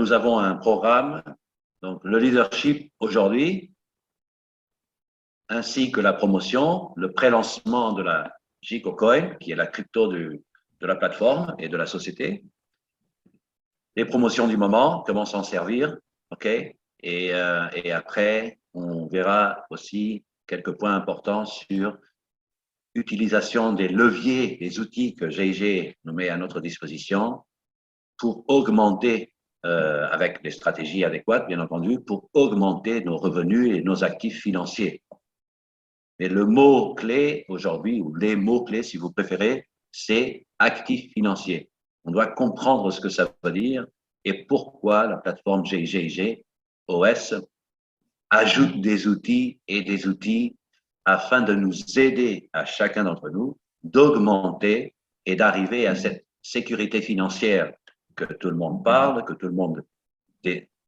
nous avons un programme, donc le leadership aujourd'hui, ainsi que la promotion, le pré-lancement de la JCoCoin, qui est la crypto de la plateforme et de la société, les promotions du moment, comment s'en servir, ok, et après, on verra aussi quelques points importants sur utilisation des leviers, des outils que GIG nous met à notre disposition pour augmenter, avec les stratégies adéquates, bien entendu, pour augmenter nos revenus et nos actifs financiers. Mais le mot-clé aujourd'hui, ou les mots-clés si vous préférez, c'est actifs financiers. On doit comprendre ce que ça veut dire et pourquoi la plateforme GIG OS ajoute des outils et des outils afin de nous aider à chacun d'entre nous d'augmenter et d'arriver à cette sécurité financière que tout le monde parle, que tout le monde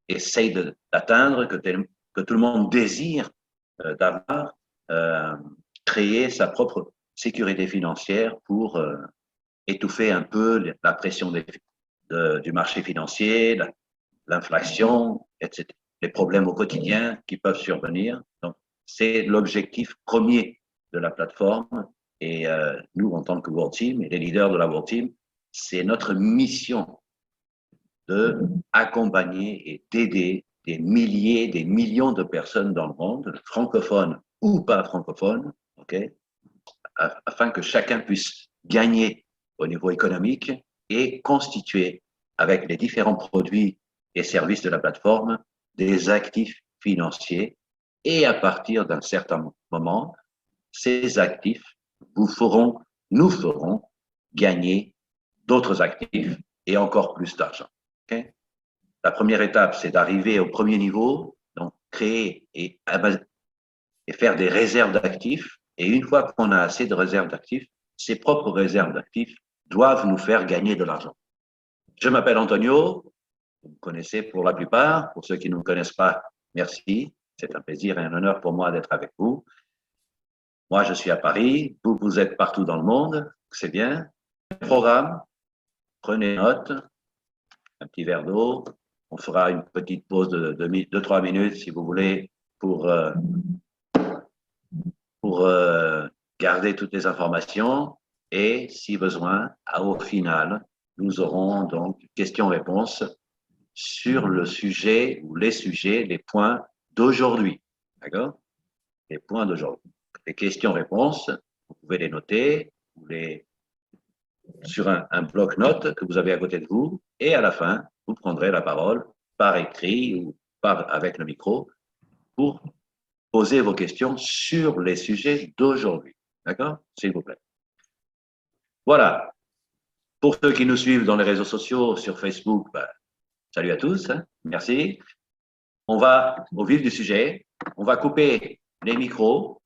essaye d'atteindre, que tout le monde désire d'avoir, créer sa propre sécurité financière pour étouffer un peu la pression du marché financier, l'inflation, etc., les problèmes au quotidien qui peuvent survenir. Donc, c'est l'objectif premier de la plateforme. Et nous, en tant que World Team et les leaders de la World Team, c'est notre mission de accompagner et d'aider des milliers, des millions de personnes dans le monde, francophones ou pas francophones, okay, afin que chacun puisse gagner au niveau économique et constituer avec les différents produits et services de la plateforme des actifs financiers. Et à partir d'un certain moment, ces actifs nous feront gagner d'autres actifs et encore plus d'argent. Okay? La première étape, c'est d'arriver au premier niveau, donc créer et faire des réserves d'actifs. Et une fois qu'on a assez de réserves d'actifs, ces propres réserves d'actifs doivent nous faire gagner de l'argent. Je m'appelle Antonio, vous me connaissez pour la plupart. Pour ceux qui ne me connaissent pas, merci. C'est un plaisir et un honneur pour moi d'être avec vous. Moi, je suis à Paris. Vous, vous êtes partout dans le monde. C'est bien. Programme, prenez note, un petit verre d'eau. On fera une petite pause de 2-3 minutes, si vous voulez, pour garder toutes les informations. Et si besoin, au final, nous aurons donc questions-réponses sur le sujet ou les sujets, les points d'aujourd'hui. D'accord? Les points d'aujourd'hui. Les questions-réponses, vous pouvez les noter sur un bloc-notes que vous avez à côté de vous. Et à la fin, vous prendrez la parole par écrit ou avec le micro pour poser vos questions sur les sujets d'aujourd'hui. D'accord? S'il vous plaît. Voilà. Pour ceux qui nous suivent dans les réseaux sociaux, sur Facebook, salut à tous. Hein, merci. On va au vif du sujet. On va couper les micros,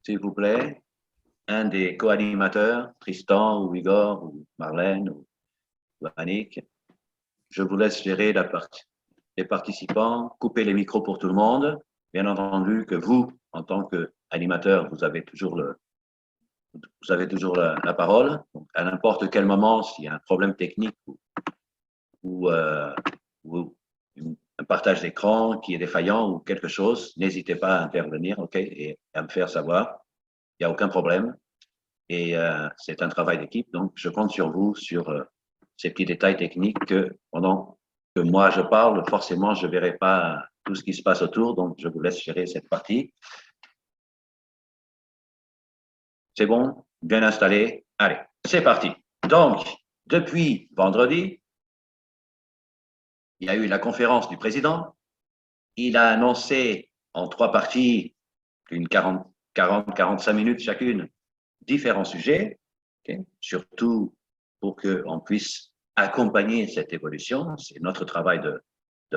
s'il vous plaît. Un des co-animateurs, Tristan ou Igor ou Marlène ou Annick, je vous laisse gérer les participants, couper les micros pour tout le monde. Bien entendu que vous, en tant qu'animateur, vous avez toujours la parole. Donc, à n'importe quel moment, s'il y a un problème technique ou un partage d'écran qui est défaillant ou quelque chose, n'hésitez pas à intervenir, ok, et à me faire savoir. Il n'y a aucun problème. Et c'est un travail d'équipe, donc je compte sur vous, sur ces petits détails techniques que pendant que moi je parle, forcément, je ne verrai pas tout ce qui se passe autour, donc je vous laisse gérer cette partie. C'est bon? Bien installé? Allez, c'est parti. Donc, depuis vendredi, il y a eu la conférence du président. Il a annoncé en 3 parties, d'une 40-45 minutes chacune, différents sujets, okay, surtout pour qu'on puisse accompagner cette évolution. C'est notre travail de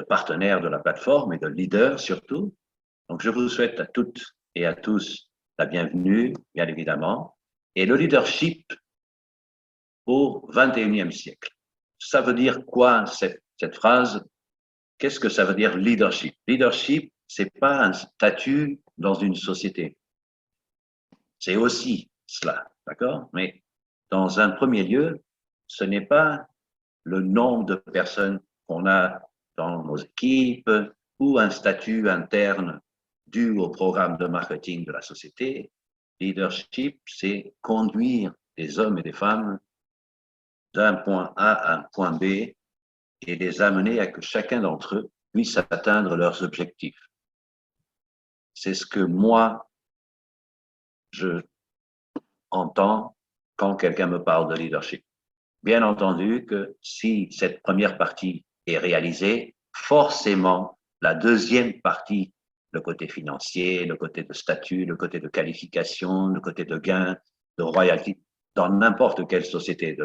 partenaire de la plateforme et de leader surtout. Donc, je vous souhaite à toutes et à tous la bienvenue, bien évidemment. Et le leadership au XXIe siècle. Ça veut dire quoi cette phrase? Qu'est-ce que ça veut dire leadership? Leadership, c'est pas un statut dans une société. C'est aussi cela, d'accord? Mais dans un premier lieu, ce n'est pas le nombre de personnes qu'on a dans nos équipes ou un statut interne dû au programme de marketing de la société. Leadership, c'est conduire des hommes et des femmes d'un point A à un point B et les amener à que chacun d'entre eux puisse atteindre leurs objectifs. C'est ce que moi, je entends quand quelqu'un me parle de leadership. Bien entendu que si cette première partie est réalisée, forcément, la deuxième partie, le côté financier, le côté de statut, le côté de qualification, le côté de gain, de royalty, dans n'importe quelle société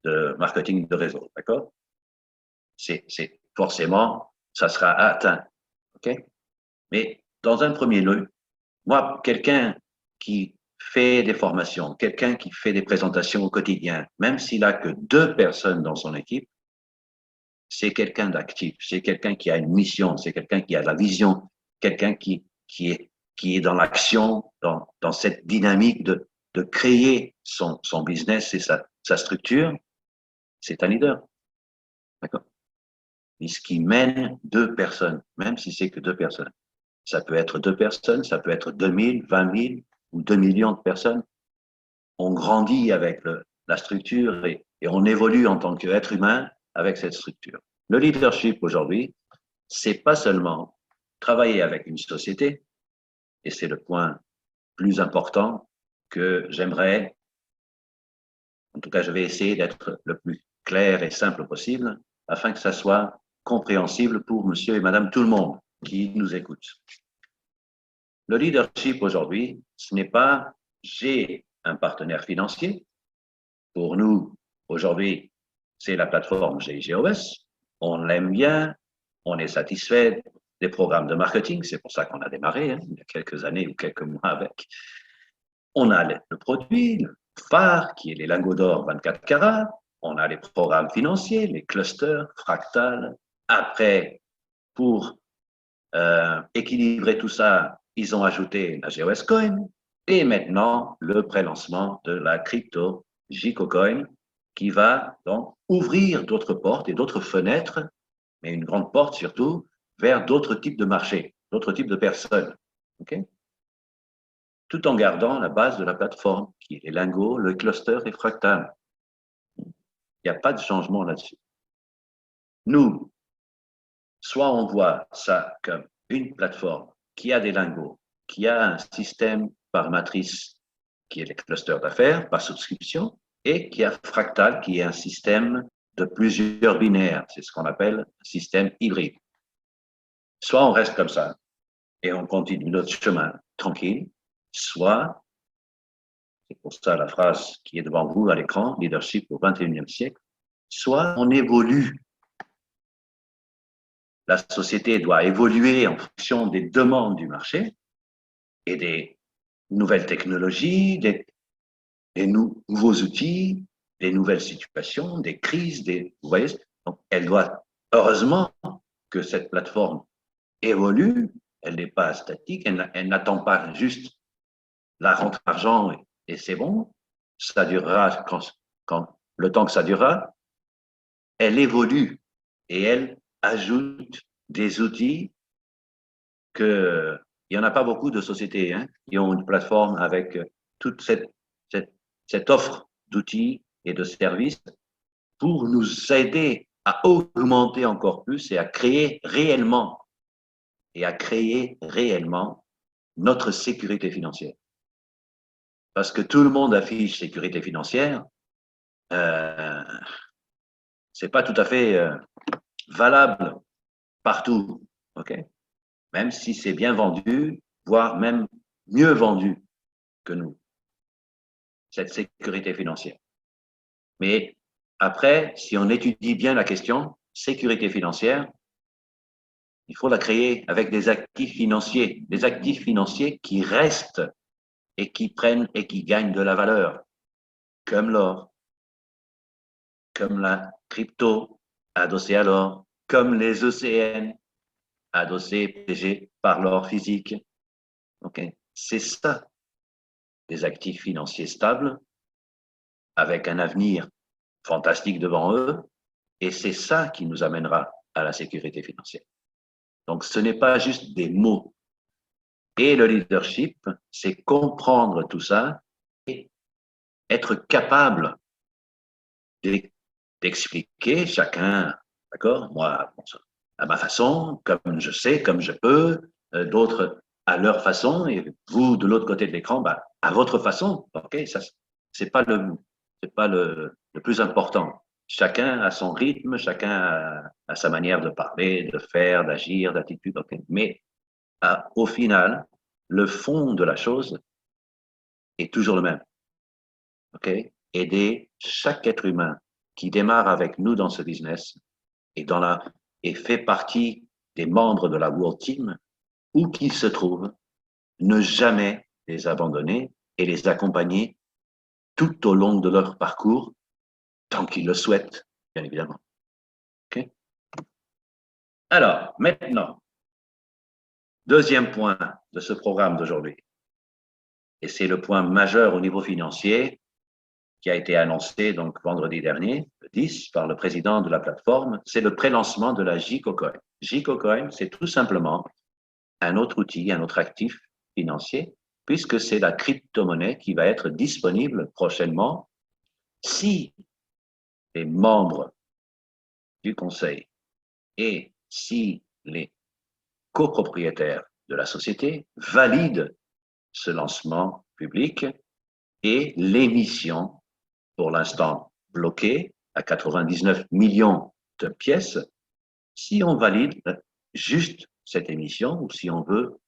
de marketing de réseau, d'accord? C'est forcément, ça sera atteint, ok? Mais dans un premier lieu, moi, quelqu'un qui fait des formations, quelqu'un qui fait des présentations au quotidien, même s'il a que 2 personnes dans son équipe, c'est quelqu'un d'actif, c'est quelqu'un qui a une mission, c'est quelqu'un qui a de la vision, quelqu'un qui est dans l'action, dans cette dynamique de créer son business et sa structure, c'est un leader. D'accord? Et ce qui mène 2 personnes, même si c'est que 2 personnes. Ça peut être 2 personnes, ça peut être 2000, 20 000 ou 2 millions de personnes. On grandit avec la structure et on évolue en tant qu'être humain avec cette structure. Le leadership aujourd'hui, c'est pas seulement travailler avec une société, et c'est le point plus important que j'aimerais, en tout cas je vais essayer d'être le plus clair et simple possible, afin que ça soit compréhensible pour monsieur et madame tout le monde qui nous écoute. Le leadership aujourd'hui, ce n'est pas j'ai un partenaire financier. Pour nous, aujourd'hui, c'est la plateforme GIGOS. On l'aime bien, on est satisfait des programmes de marketing. C'est pour ça qu'on a démarré il y a quelques années ou quelques mois avec. On a le produit, le phare, qui est les lingots d'or 24 carats. On a les programmes financiers, les clusters, fractales. Après, pour équilibrer tout ça, ils ont ajouté la GOS Coin et maintenant le pré-lancement de la crypto JicoCoin qui va donc ouvrir d'autres portes et d'autres fenêtres, mais une grande porte surtout, vers d'autres types de marchés, d'autres types de personnes. Okay? Tout en gardant la base de la plateforme, qui est les lingots, le cluster et fractal. Il n'y a pas de changement là-dessus. Nous, soit on voit ça comme une plateforme qui a des lingots, qui a un système par matrice qui est les clusters d'affaires, par souscription, et qui a Fractal, qui est un système de plusieurs binaires. C'est ce qu'on appelle un système hybride. Soit on reste comme ça et on continue notre chemin tranquille, soit, c'est pour ça la phrase qui est devant vous à l'écran, leadership au XXIe siècle, soit on évolue. La société doit évoluer en fonction des demandes du marché et des nouvelles technologies, des nouveaux outils, des nouvelles situations, des crises, vous voyez, donc elle doit, heureusement que cette plateforme évolue, elle n'est pas statique, elle n'attend pas juste la rentrée d'argent et c'est bon, ça durera quand le temps que ça durera, elle évolue et elle ajoute des outils que il n'y en a pas beaucoup de sociétés qui ont une plateforme avec toute cette offre d'outils et de services pour nous aider à augmenter encore plus et à créer réellement notre sécurité financière. Parce que tout le monde affiche sécurité financière, c'est pas tout à fait valable partout, ok? Même si c'est bien vendu, voire même mieux vendu que nous, cette sécurité financière. Mais après, si on étudie bien la question, sécurité financière, il faut la créer avec des actifs financiers qui restent et qui prennent et qui gagnent de la valeur, comme l'or, comme la crypto adossée à l'or, comme les ECN adossés, protégés par l'or physique. Okay? C'est ça, des actifs financiers stables, avec un avenir fantastique devant eux, et c'est ça qui nous amènera à la sécurité financière. Donc, ce n'est pas juste des mots. Et le leadership, c'est comprendre tout ça et être capable d'expliquer chacun, d'accord, moi, à ma façon, comme je sais, comme je peux, d'autres à leur façon, et vous, de l'autre côté de l'écran, bah, à votre façon, ok, ça, c'est pas le plus important. Chacun a son rythme, chacun a sa manière de parler, de faire, d'agir, d'attitude, ok, mais au final, le fond de la chose est toujours le même, ok, aider chaque être humain qui démarre avec nous dans ce business et, et fait partie des membres de la World Team, où qu'ils se trouvent, ne jamais les abandonner et les accompagner tout au long de leur parcours, tant qu'ils le souhaitent, bien évidemment. Okay? Alors, maintenant, deuxième point de ce programme d'aujourd'hui, et c'est le point majeur au niveau financier qui a été annoncé donc vendredi dernier, le 10, par le président de la plateforme, c'est le prélancement de la JCoCoin. JCoCoin, c'est tout simplement un autre outil, un autre actif financier, puisque c'est la crypto-monnaie qui va être disponible prochainement si les membres du conseil et si les copropriétaires de la société valident ce lancement public et l'émission, pour l'instant bloquée à 99 millions de pièces, si on valide juste cette émission ou si on veut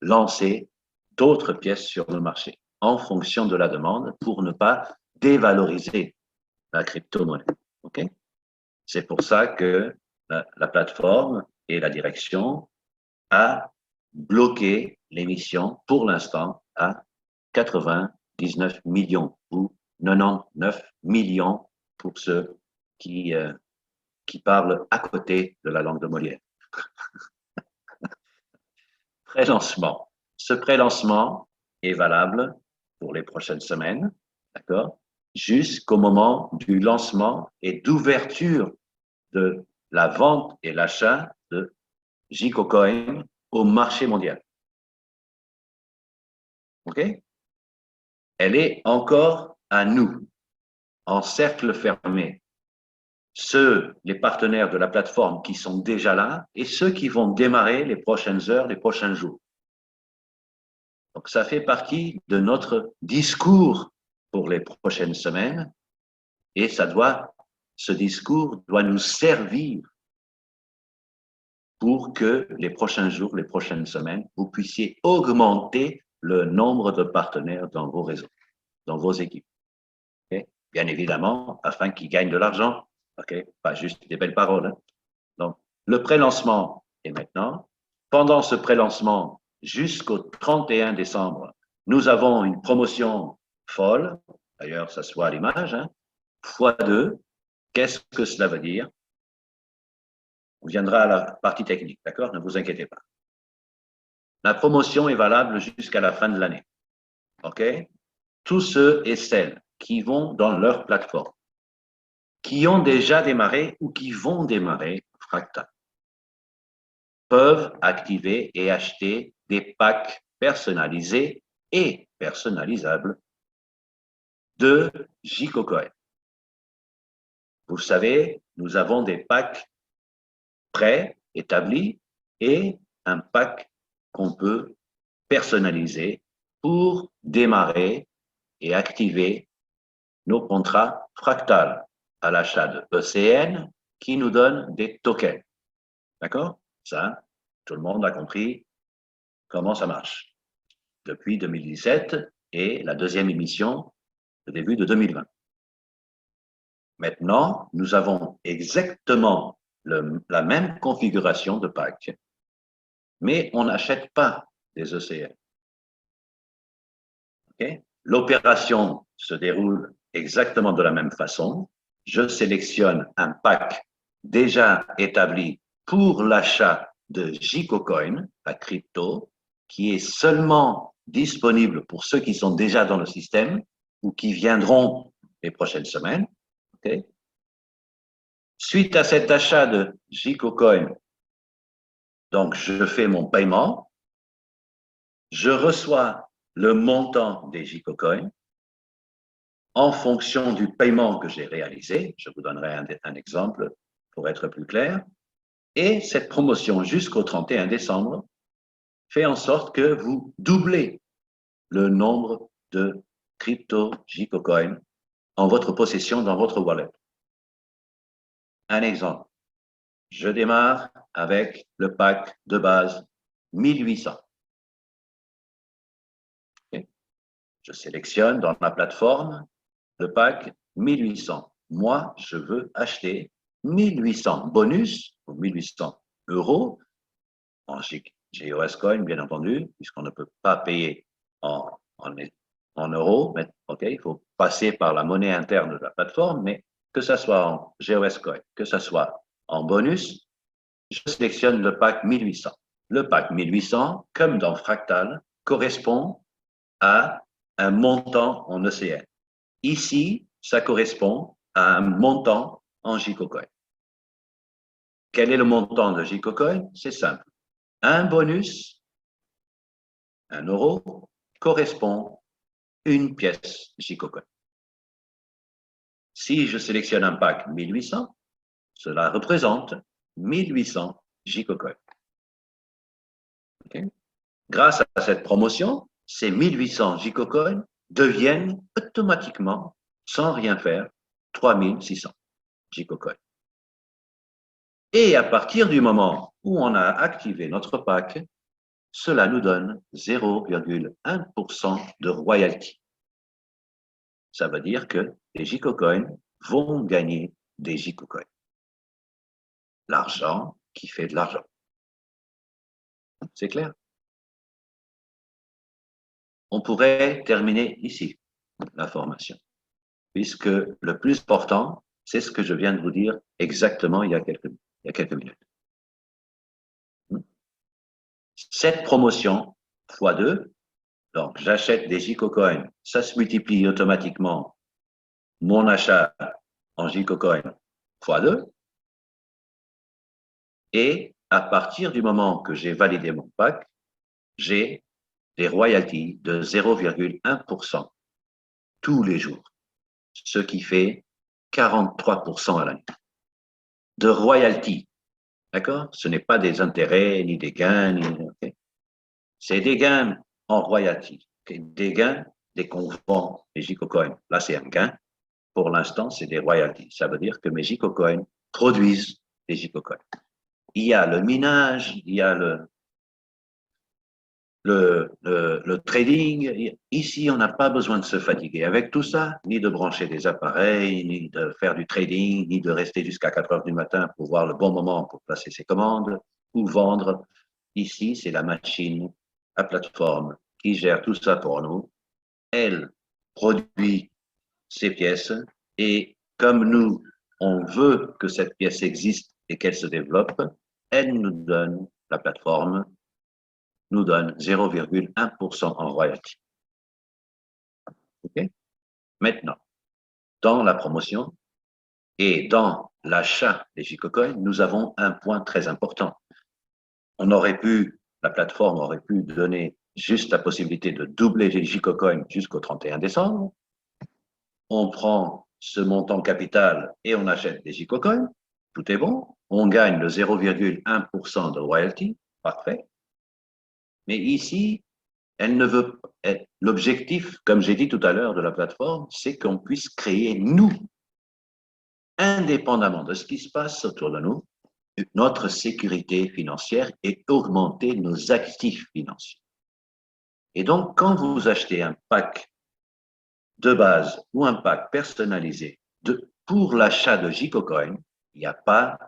lancer d'autres pièces sur le marché en fonction de la demande pour ne pas dévaloriser la crypto-monnaie. Okay? C'est pour ça que la plateforme et la direction a bloqué l'émission pour l'instant à 99 millions ou 99 millions pour ceux qui parlent à côté de la langue de Molière. Prélancement. Ce prélancement est valable pour les prochaines semaines, d'accord, jusqu'au moment du lancement et d'ouverture de la vente et l'achat de JCoCoin au marché mondial. OK? Elle est encore à nous, en cercle fermé. Les partenaires de la plateforme qui sont déjà là et ceux qui vont démarrer les prochaines heures, les prochains jours. Donc, ça fait partie de notre discours pour les prochaines semaines et ce discours doit nous servir pour que les prochains jours, les prochaines semaines, vous puissiez augmenter le nombre de partenaires dans vos réseaux, dans vos équipes. Okay? Bien évidemment, afin qu'ils gagnent de l'argent, okay? Pas juste des belles paroles. Hein? Donc, le prélancement est maintenant. Pendant ce prélancement, jusqu'au 31 décembre, nous avons une promotion folle. D'ailleurs, ça se voit à l'image, hein, x2. Qu'est-ce que cela veut dire? On viendra à la partie technique, d'accord? Ne vous inquiétez pas. La promotion est valable jusqu'à la fin de l'année. OK? Tous ceux et celles qui vont dans leur plateforme, qui ont déjà démarré ou qui vont démarrer Fractal, peuvent activer et acheter des packs personnalisés et personnalisables de JCoCoin. Vous savez, nous avons des packs prêts, établis, et un pack qu'on peut personnaliser pour démarrer et activer nos contrats fractales à l'achat de ECN qui nous donne des tokens. D'accord? Ça, tout le monde a compris comment ça marche depuis 2017 et la deuxième émission au début de 2020. Maintenant, nous avons exactement la même configuration de pack, mais on n'achète pas des ECN. Okay? L'opération se déroule exactement de la même façon. Je sélectionne un pack déjà établi pour l'achat de JCoCoin, la crypto, qui est seulement disponible pour ceux qui sont déjà dans le système ou qui viendront les prochaines semaines. Okay? Suite à cet achat de JICOcoin, donc je fais mon paiement, je reçois le montant des JICOcoin en fonction du paiement que j'ai réalisé. Je vous donnerai un exemple pour être plus clair. Et cette promotion jusqu'au 31 décembre fait en sorte que vous doublez le nombre de crypto JICOcoin en votre possession dans votre wallet. Un exemple. Je démarre avec le pack de base 1800. Okay. Je sélectionne dans ma plateforme le pack 1800. Moi, je veux acheter 1800 bonus ou 1800 euros en GOS Coin, bien entendu, puisqu'on ne peut pas payer en euros. Mais, okay, il faut passer par la monnaie interne de la plateforme, mais que ce soit en GOS Coin, que ce soit en bonus, je sélectionne le pack 1800. Le pack 1800, comme dans Fractal, correspond à un montant en ECN. Ici, ça correspond à un montant en JICOcoin. Quel est le montant de JICOcoin? C'est simple. Un bonus, 1 euro, correspond à une pièce JICOcoin. Si je sélectionne un pack 1800, cela représente 1800 JICOcoin. Okay. Grâce à cette promotion, ces 1800 JICOcoin deviennent automatiquement, sans rien faire, 3600 JICOcoin. Et à partir du moment où on a activé notre pack, cela nous donne 0,1% de royalty. Ça veut dire que les JICOcoin vont gagner des JICOcoin. L'argent qui fait de l'argent. C'est clair? On pourrait terminer ici la formation, puisque le plus important, c'est ce que je viens de vous dire exactement il y a quelques minutes. Cette promotion x2, donc j'achète des JICOcoin, ça se multiplie automatiquement mon achat en JICOcoin x2, et à partir du moment que j'ai validé mon pack, j'ai des royalties de 0,1% tous les jours, ce qui fait 43% à l'année. De royalties, d'accord? Ce n'est pas des intérêts, ni des gains, okay. C'est des gains en royalties, okay. Des gains dès qu'on vend les JICOcoin. Là, c'est un gain. Pour l'instant, c'est des royalties. Ça veut dire que mes JICOcoin produisent des JICOcoin. Il y a le minage, il y a le trading. Ici, on n'a pas besoin de se fatiguer avec tout ça, ni de brancher des appareils, ni de faire du trading, ni de rester jusqu'à 4 heures du matin pour voir le bon moment pour placer ses commandes ou vendre. Ici, c'est la machine à plateforme qui gère tout ça pour nous. Elle produit ces pièces et comme nous, on veut que cette pièce existe et qu'elle se développe, elle nous donne, la plateforme, nous donne 0,1% en royalty. Okay? Maintenant, dans la promotion et dans l'achat des JICOcoin, nous avons un point très important. La plateforme aurait pu donner juste la possibilité de doubler les JICOcoin jusqu'au 31 décembre. On prend ce montant capital et on achète des JICOcoin. Tout est bon. On gagne le 0,1% de royalty. Parfait. Mais ici, elle ne veut. L'objectif, comme j'ai dit tout à l'heure, de la plateforme, c'est qu'on puisse créer, nous, indépendamment de ce qui se passe autour de nous, notre sécurité financière et augmenter nos actifs financiers. Et donc, quand vous achetez un pack de base ou un pack personnalisé pour l'achat de JICOcoin, il n'y a pas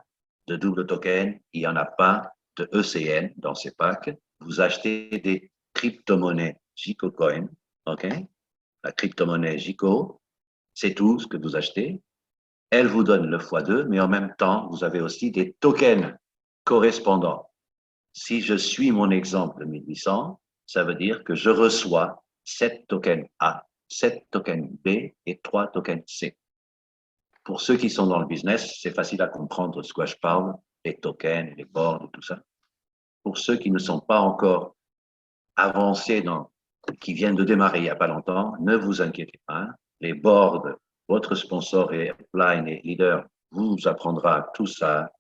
de double token, il n'y en a pas de ECN dans ces packs. Vous achetez des crypto-monnaies JICOcoin, ok? La crypto-monnaie JICO, c'est tout ce que vous achetez. Elle vous donne le x2, mais en même temps, vous avez aussi des tokens correspondants. Si je suis mon exemple 1800, ça veut dire que je reçois 7 tokens A, 7 tokens B et 3 tokens C. Pour ceux qui sont dans le business, c'est facile à comprendre de ce que je parle, les tokens, les boards et tout ça. Pour ceux qui ne sont pas encore avancés qui viennent de démarrer il n'y a pas longtemps, ne vous inquiétez pas. Les boards, votre sponsor et Upline et leader vous apprendra tout ça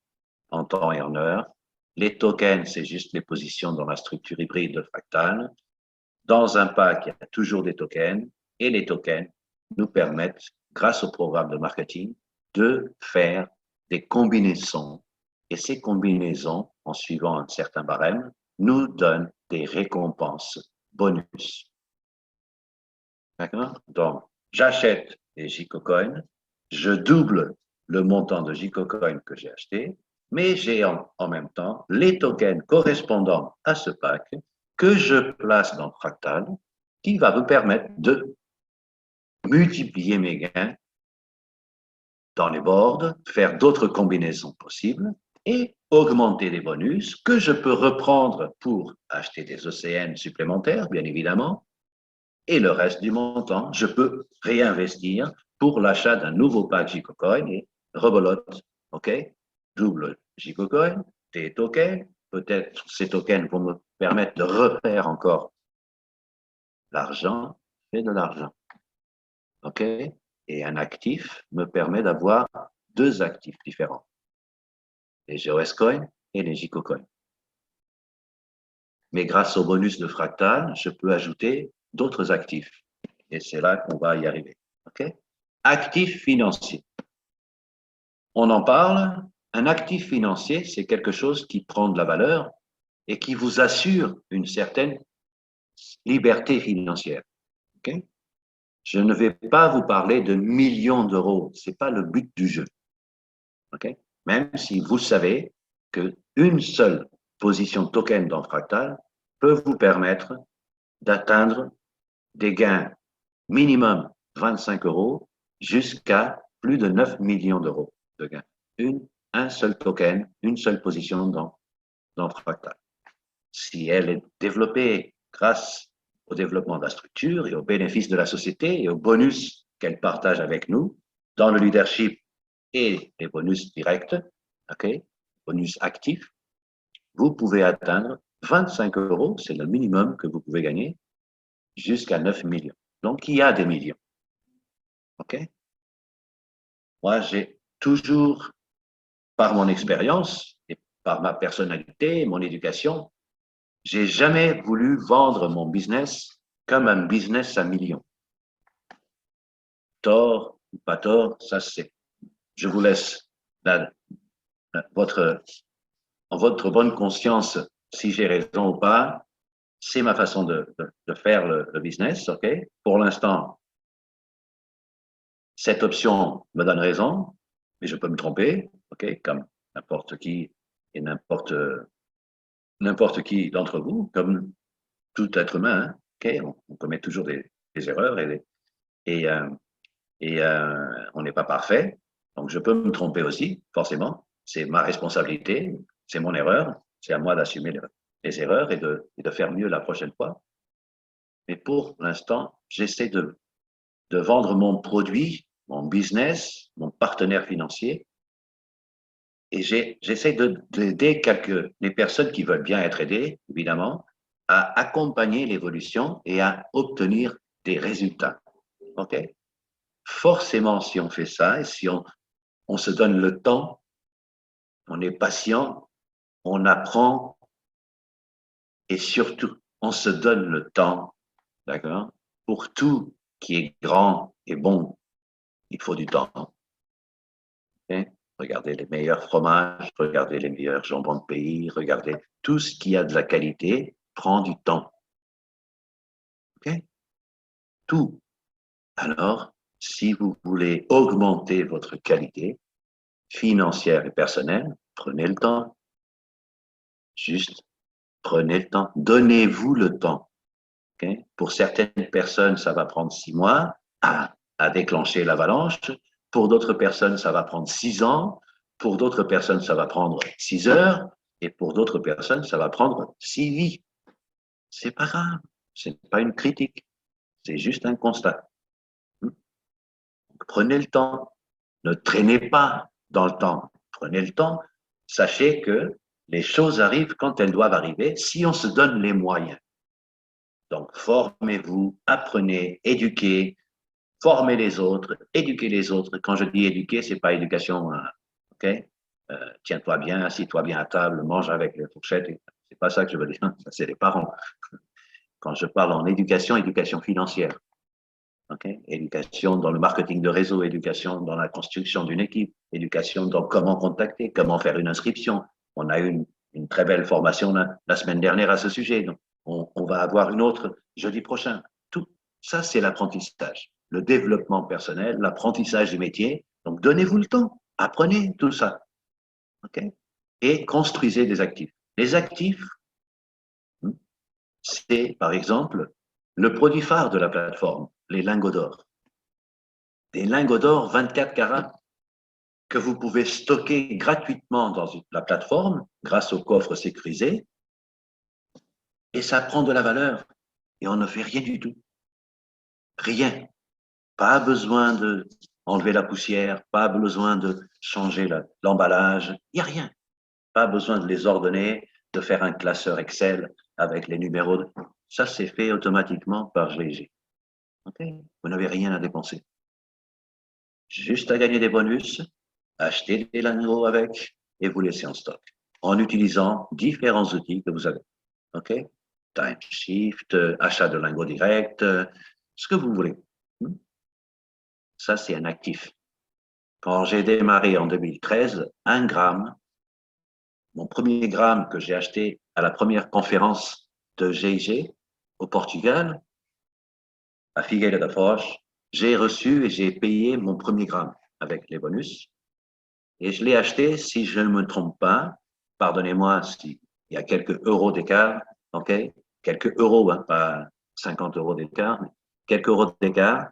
en temps et en heure. Les tokens, c'est juste les positions dans la structure hybride de Fractal. Dans un pack, il y a toujours des tokens et les tokens nous permettent, grâce au programme de marketing, de faire des combinaisons. Et ces combinaisons, en suivant un certain barème, nous donnent des récompenses bonus. D'accord? Donc, j'achète des JCoCoin, je double le montant de JCoCoin que j'ai acheté, mais j'ai en même temps les tokens correspondant à ce pack que je place dans Fractal, qui va me permettre de multiplier mes gains dans les boards, faire d'autres combinaisons possibles et augmenter les bonus que je peux reprendre pour acheter des OCN supplémentaires, bien évidemment, et le reste du montant, je peux réinvestir pour l'achat d'un nouveau pack JCoCoin et rebelote, OK? Double JCoCoin, des tokens, peut-être ces tokens vont me permettre de refaire encore l'argent, et de l'argent, OK? Et un actif me permet d'avoir deux actifs différents, les GOS Coin et les JCoCoin. Mais grâce au bonus de Fractal, je peux ajouter d'autres actifs. Et c'est là qu'on va y arriver. OK? Actif financier. On en parle. Un actif financier, c'est quelque chose qui prend de la valeur et qui vous assure une certaine liberté financière. OK? Je ne vais pas vous parler de millions d'euros. Ce n'est pas le but du jeu. OK? Même si vous savez qu'une seule position token dans Fractal peut vous permettre d'atteindre des gains minimum 25 euros jusqu'à plus de 9 millions d'euros de gains. Un seul token, une seule position dans Fractal. Si elle est développée grâce au développement de la structure et aux bénéfices de la société et aux bonus qu'elle partage avec nous dans le leadership et les bonus directs, okay, bonus actifs, vous pouvez atteindre 25 euros, c'est le minimum que vous pouvez gagner, jusqu'à 9 millions. Donc, il y a des millions. OK? Moi, j'ai toujours, par mon expérience et par ma personnalité, mon éducation, j'ai jamais voulu vendre mon business comme un business à millions. Tort ou pas tort, ça c'est. Je vous laisse en votre bonne conscience si j'ai raison ou pas. C'est ma façon de faire le business, OK? Pour l'instant, cette option me donne raison, mais je peux me tromper, OK? Comme n'importe qui et n'importe qui d'entre vous, comme tout être humain, hein, OK? On commet toujours des erreurs et, euh, on n'est pas parfait. Donc, je peux me tromper aussi, forcément. C'est ma responsabilité, c'est mon erreur. C'est à moi d'assumer les erreurs et de faire mieux la prochaine fois. Mais pour l'instant, j'essaie de vendre mon produit, mon business, mon partenaire financier. Et j'essaie d'aider les personnes qui veulent bien être aidées, évidemment, à accompagner l'évolution et à obtenir des résultats. OK? Forcément, si on fait ça et si on se donne le temps, on est patient, on apprend et surtout, on se donne le temps, d'accord? Pour tout qui est grand et bon, il faut du temps. Okay? Regardez les meilleurs fromages, regardez les meilleurs jambons de pays, regardez tout ce qui a de la qualité prend du temps. Okay? Tout. Alors, si vous voulez augmenter votre qualité financière et personnelle, prenez le temps. Juste prenez le temps. Donnez-vous le temps. Okay? Pour certaines personnes, ça va prendre 6 mois à déclencher l'avalanche. Pour d'autres personnes, ça va prendre 6 ans. Pour d'autres personnes, ça va prendre 6 heures. Et pour d'autres personnes, ça va prendre 6 vies. C'est pas grave. C'est pas une critique. C'est juste un constat. Donc, prenez le temps. Ne traînez pas dans le temps. Prenez le temps. Sachez que les choses arrivent quand elles doivent arriver si on se donne les moyens. Donc, formez-vous, apprenez, éduquez, formez les autres, éduquez les autres. Quand je dis éduquer, c'est pas éducation, ok? Tiens-toi bien, assis-toi bien à table, mange avec les fourchettes. C'est pas ça que je veux dire. Ça, c'est les parents. Quand je parle en éducation, éducation financière. Okay? Éducation dans le marketing de réseau, éducation dans la construction d'une équipe, éducation dans comment contacter, comment faire une inscription. On a eu une très belle formation la semaine dernière à ce sujet. Donc, on va avoir une autre jeudi prochain. Tout ça, c'est l'apprentissage, le développement personnel, l'apprentissage du métier. Donc, donnez-vous le temps, apprenez tout ça. Okay? Et construisez des actifs. Les actifs, c'est par exemple le produit phare de la plateforme, les lingots d'or. Des lingots d'or 24 carats que vous pouvez stocker gratuitement dans la plateforme grâce au coffre sécurisé et ça prend de la valeur et on ne fait rien du tout. Rien. Pas besoin de enlever la poussière, pas besoin de changer l'emballage, il n'y a rien. Pas besoin de les ordonner, de faire un classeur Excel avec les numéros. Ça, c'est fait automatiquement par GG. Okay? Vous n'avez rien à dépenser. Juste à gagner des bonus, acheter des lingots avec et vous laisser en stock en utilisant différents outils que vous avez. OK? Timeshift, achat de lingots direct, ce que vous voulez. Ça, c'est un actif. Quand j'ai démarré en 2013, 1 gramme, mon premier gramme que j'ai acheté à la première conférence de GIG au Portugal, à Figueira da Foz, j'ai reçu et j'ai payé mon premier gramme avec les bonus. Et je l'ai acheté, si je ne me trompe pas, pardonnez-moi s'il y a quelques euros d'écart, ok? Quelques euros, hein, pas 50 euros d'écart, mais quelques euros d'écart.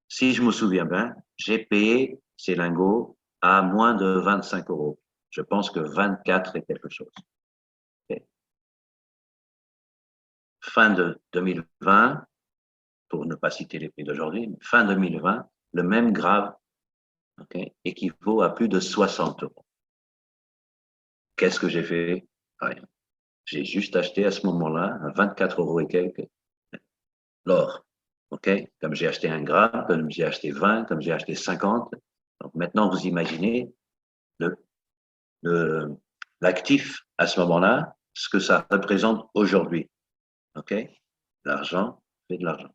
Si je me souviens bien, j'ai payé ces lingots à moins de 25 euros. Je pense que 24 et quelque chose. Okay. Fin de 2020, pour ne pas citer les prix d'aujourd'hui, fin 2020, le même grave, okay, équivaut à plus de 60 euros. Qu'est-ce que j'ai fait? Rien. J'ai juste acheté à ce moment-là, à 24 euros et quelques, l'or. OK? Comme j'ai acheté 1 gramme, comme j'ai acheté 20, comme j'ai acheté 50. Donc maintenant, vous imaginez l'actif à ce moment-là, ce que ça représente aujourd'hui. OK? L'argent fait de l'argent.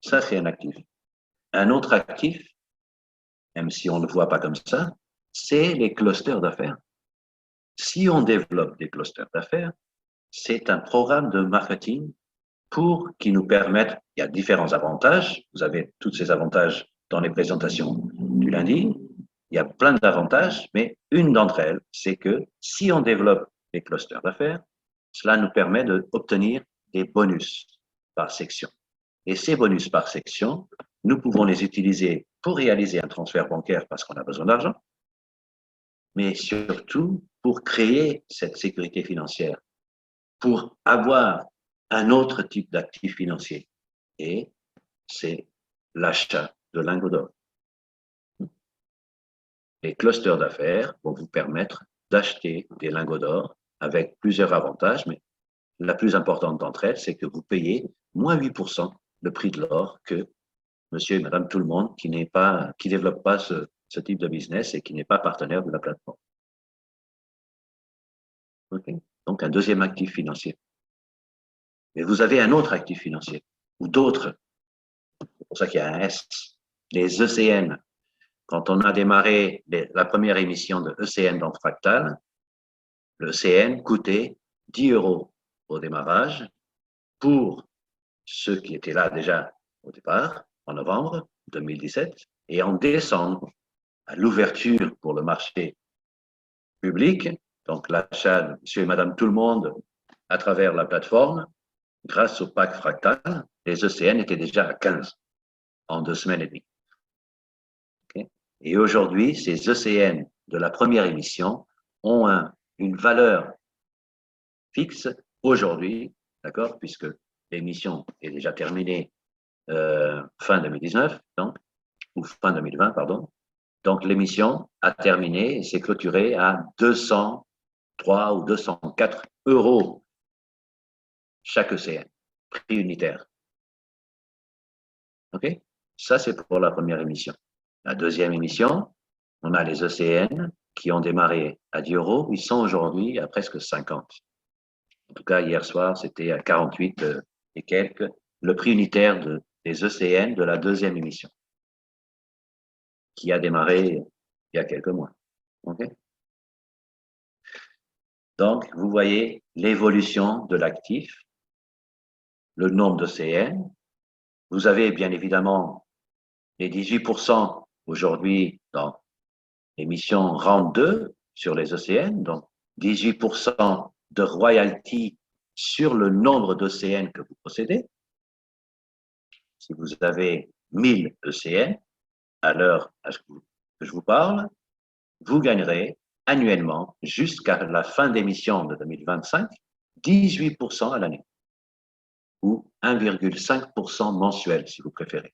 Ça, c'est un actif. Un autre actif, même si on ne le voit pas comme ça, c'est les clusters d'affaires. Si on développe des clusters d'affaires, c'est un programme de marketing qui nous permettent, il y a différents avantages, vous avez tous ces avantages dans les présentations du lundi, il y a plein d'avantages, mais une d'entre elles, c'est que si on développe les clusters d'affaires, cela nous permet d'obtenir des bonus par section. Et ces bonus par section, nous pouvons les utiliser pour réaliser un transfert bancaire parce qu'on a besoin d'argent, mais surtout pour créer cette sécurité financière, pour avoir un autre type d'actif financier. Et c'est l'achat de lingots d'or. Les clusters d'affaires vont vous permettre d'acheter des lingots d'or avec plusieurs avantages, mais la plus importante d'entre elles, c'est que vous payez moins 8% le prix de l'or que monsieur et madame tout le monde qui développe pas ce type de business et qui n'est pas partenaire de la plateforme. Okay. Donc, un deuxième actif financier. Mais vous avez un autre actif financier ou d'autres. C'est pour ça qu'il y a un S. Les ECN. Quand on a démarré la première émission de ECN dans Fractal, le ECN coûtait 10 euros au démarrage pour ceux qui étaient là déjà au départ, en novembre 2017, et en décembre, à l'ouverture pour le marché public, donc l'achat de monsieur et madame tout le monde à travers la plateforme, grâce au pack Fractal, les ECN étaient déjà à 15 en 2 semaines et demie. Okay. Et aujourd'hui, ces ECN de la première émission ont une valeur fixe aujourd'hui, d'accord, puisque l'émission est déjà terminée fin 2019, donc, ou fin 2020, pardon. Donc, l'émission a terminé et s'est clôturée à 203 ou 204 euros chaque ECN, prix unitaire. OK? Ça, c'est pour la première émission. La deuxième émission, on a les ECN qui ont démarré à 10 euros. Ils sont aujourd'hui à presque 50. En tout cas, hier soir, c'était à 48 et quelques, le prix unitaire des ECN de la deuxième émission, qui a démarré il y a quelques mois. Okay? Donc, vous voyez l'évolution de l'actif, le nombre d'ECN. Vous avez bien évidemment les 18% aujourd'hui dans l'émission Round 2 sur les ECN, donc 18% de royalty sur le nombre d'ECN que vous possédez. Si vous avez 1000 ECN, à l'heure que je vous parle, vous gagnerez annuellement, jusqu'à la fin d'émission de 2025, 18% à l'année, ou 1,5% mensuel, si vous préférez,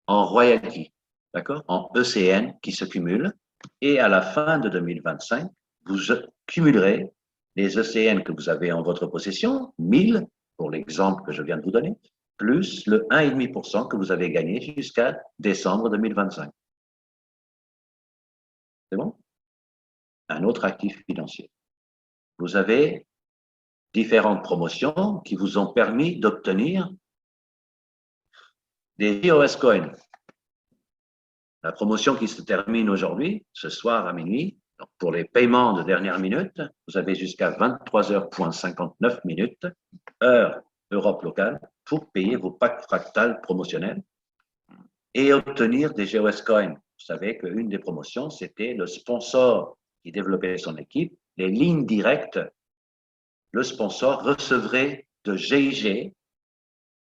en royalty, d'accord, en ECN qui se cumulent, et à la fin de 2025, vous cumulerez les ECN que vous avez en votre possession, 1000, pour l'exemple que je viens de vous donner, plus le 1,5% que vous avez gagné jusqu'à décembre 2025. C'est bon? Un autre actif financier. Vous avez différentes promotions qui vous ont permis d'obtenir des JOS Coins. La promotion qui se termine aujourd'hui, ce soir à minuit, donc pour les paiements de dernière minute, vous avez jusqu'à 23h59 minutes, heure Europe locale, pour payer vos packs fractales promotionnels et obtenir des GOS Coins. Vous savez qu'une des promotions, c'était le sponsor qui développait son équipe, les lignes directes. Le sponsor recevrait de GIG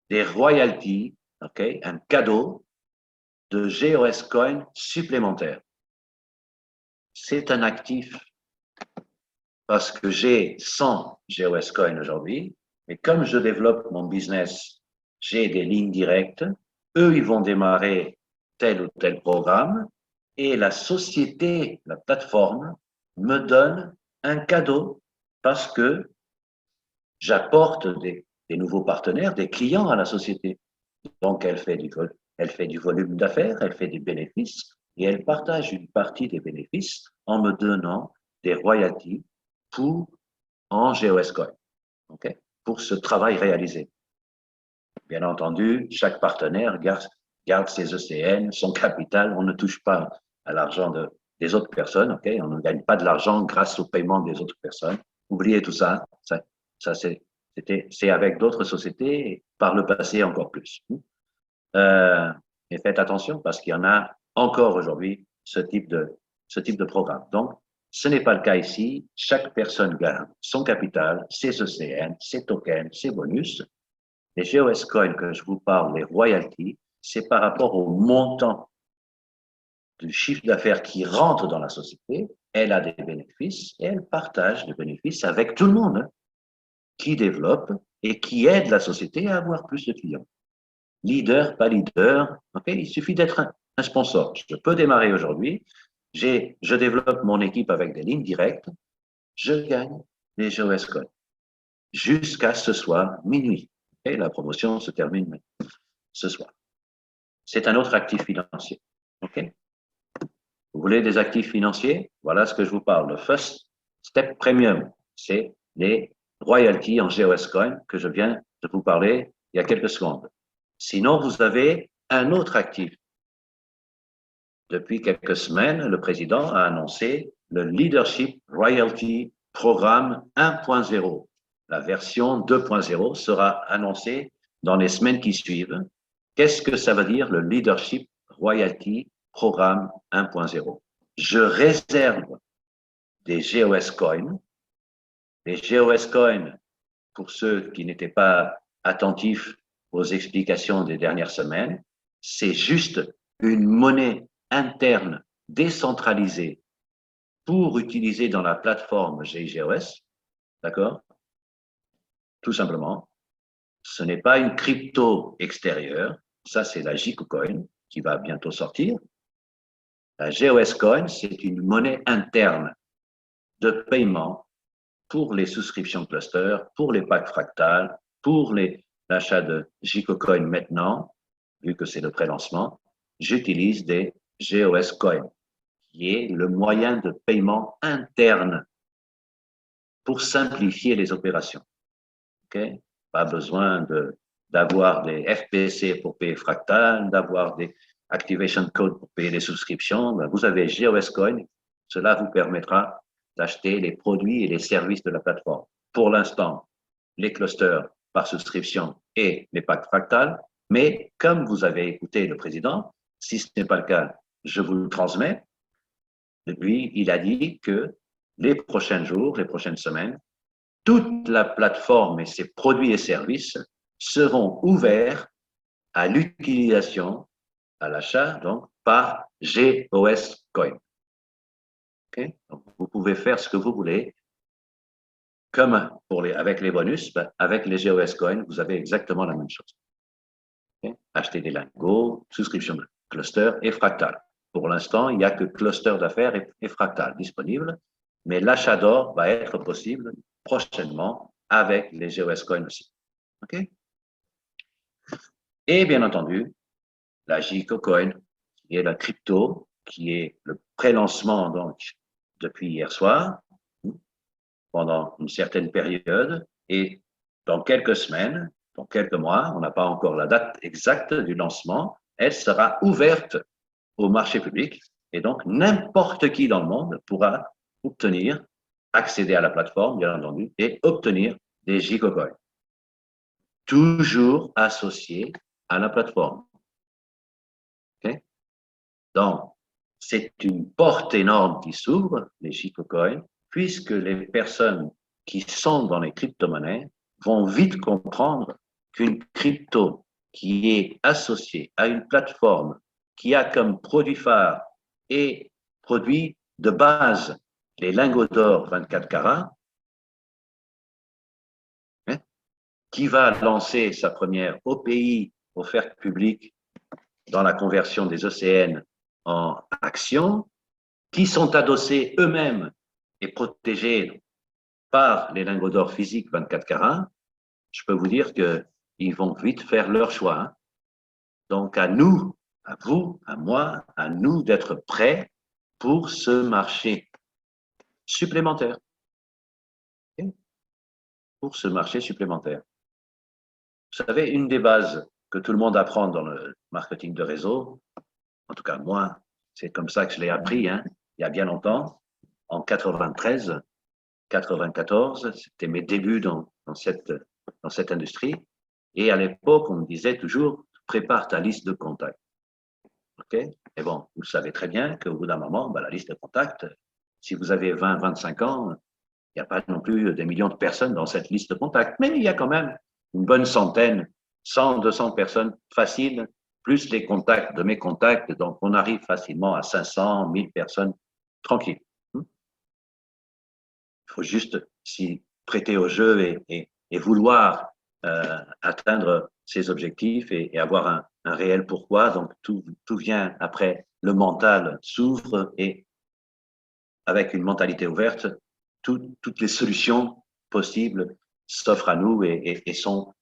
des royalties, okay, un cadeau de GOS Coin supplémentaires. C'est un actif parce que j'ai 100 GOS Coin aujourd'hui, mais comme je développe mon business, j'ai des lignes directes. Eux, ils vont démarrer tel ou tel programme et la société, la plateforme, me donne un cadeau parce que j'apporte des nouveaux partenaires, des clients à la société. Donc, elle fait du volume d'affaires, elle fait des bénéfices et elle partage une partie des bénéfices en me donnant des royalties en GOS Coin, okay, pour ce travail réalisé. Bien entendu, chaque partenaire garde ses ECN, son capital. On ne touche pas à l'argent des autres personnes. Okay, on ne gagne pas de l'argent grâce au paiement des autres personnes. Oubliez tout ça. Ça c'est avec d'autres sociétés, par le passé encore plus. Mais faites attention parce qu'il y en a encore aujourd'hui ce type de programme. Donc, ce n'est pas le cas ici. Chaque personne gagne son capital, ses ECN, ses tokens, ses bonus. Les GOS Coins que je vous parle, les royalties, c'est par rapport au montant du chiffre d'affaires qui rentre dans la société. Elle a des bénéfices et elle partage les bénéfices avec tout le monde, hein, qui développe et qui aide la société à avoir plus de clients. Leader, pas leader, okay, il suffit d'être un sponsor. Je peux démarrer aujourd'hui, je développe mon équipe avec des lignes directes, je gagne les GOS Coins jusqu'à ce soir, minuit. Et la promotion se termine ce soir. C'est un autre actif financier. Okay? Vous voulez des actifs financiers? Voilà ce que je vous parle. Le First Step Premium, c'est les royalties en GOS Coin que je viens de vous parler il y a quelques secondes. Sinon, vous avez un autre actif. Depuis quelques semaines, le président a annoncé le Leadership Royalty Programme 1.0. La version 2.0 sera annoncée dans les semaines qui suivent. Qu'est-ce que ça veut dire, le Leadership Royalty Programme 1.0? Je réserve des GOS Coins. Les GOS Coins, pour ceux qui n'étaient pas attentifs aux explications des dernières semaines, c'est juste une monnaie interne décentralisée pour utiliser dans la plateforme GIGOS, d'accord? Tout simplement. Ce n'est pas une crypto extérieure, ça c'est la JICocoin qui va bientôt sortir, La GOS Coin, c'est une monnaie interne de paiement pour les souscriptions cluster, pour les packs fractales, pour l'achat de JicoCoin maintenant, vu que c'est le pré-lancement, j'utilise des GOS Coin, qui est le moyen de paiement interne pour simplifier les opérations. Okay? Pas besoin d'avoir des FPC pour payer fractal, d'avoir des activation codes pour payer les souscriptions. Vous avez GOS Coin, cela vous permettra d'acheter les produits et les services de la plateforme. Pour l'instant, les clusters par souscription et les packs fractales, mais comme vous avez écouté le président, si ce n'est pas le cas, je vous le transmets. Lui, il a dit que les prochains jours, les prochaines semaines, toute la plateforme et ses produits et services seront ouverts à l'utilisation, à l'achat, donc par GOS Coin. Okay? Donc, vous pouvez faire ce que vous voulez. Comme avec les bonus, avec les GOS Coin, vous avez exactement la même chose. Okay? Acheter des lingots, souscription de cluster et fractal. Pour l'instant, il n'y a que cluster d'affaires et fractal disponible, mais l'achat d'or va être possible prochainement avec les GOS Coin aussi. Okay? Et bien entendu, la JicoCoin, qui est la crypto, qui est le pré-lancement donc depuis hier soir, pendant une certaine période, et dans quelques semaines, dans quelques mois, on n'a pas encore la date exacte du lancement, elle sera ouverte au marché public, et donc n'importe qui dans le monde pourra obtenir, accéder à la plateforme, bien entendu, et obtenir des JicoCoins, toujours associés à la plateforme. Okay? Donc, c'est une porte énorme qui s'ouvre, les JicoCoins, puisque les personnes qui sont dans les crypto-monnaies vont vite comprendre qu'une crypto qui est associée à une plateforme qui a comme produit phare et produit de base les lingots d'or 24 carats, hein, qui va lancer sa première OPI, offerte publique, dans la conversion des ECN en actions, qui sont adossés eux-mêmes et protégés par les lingots d'or physiques 24 carats, je peux vous dire qu'ils vont vite faire leur choix. Hein. Donc, à nous, à vous, à moi, à nous d'être prêts pour ce marché supplémentaire. Okay? Pour ce marché supplémentaire. Vous savez, une des bases que tout le monde apprend dans le marketing de réseau, en tout cas moi, c'est comme ça que je l'ai appris, hein, il y a bien longtemps, en 93, 94, c'était mes débuts dans cette industrie. Et à l'époque, on me disait toujours, prépare ta liste de contacts. OK? Et bon, vous savez très bien qu'au bout d'un moment, la liste de contacts, si vous avez 20, 25 ans, il n'y a pas non plus des millions de personnes dans cette liste de contacts, mais il y a quand même une bonne centaine, 100, 200 personnes faciles, plus les contacts de mes contacts, donc on arrive facilement à 500, 1000 personnes tranquilles. Il faut juste s'y prêter au jeu et vouloir atteindre ses objectifs et avoir un réel pourquoi. Donc, tout vient après, le mental s'ouvre et avec une mentalité ouverte, toutes les solutions possibles s'offrent à nous et sont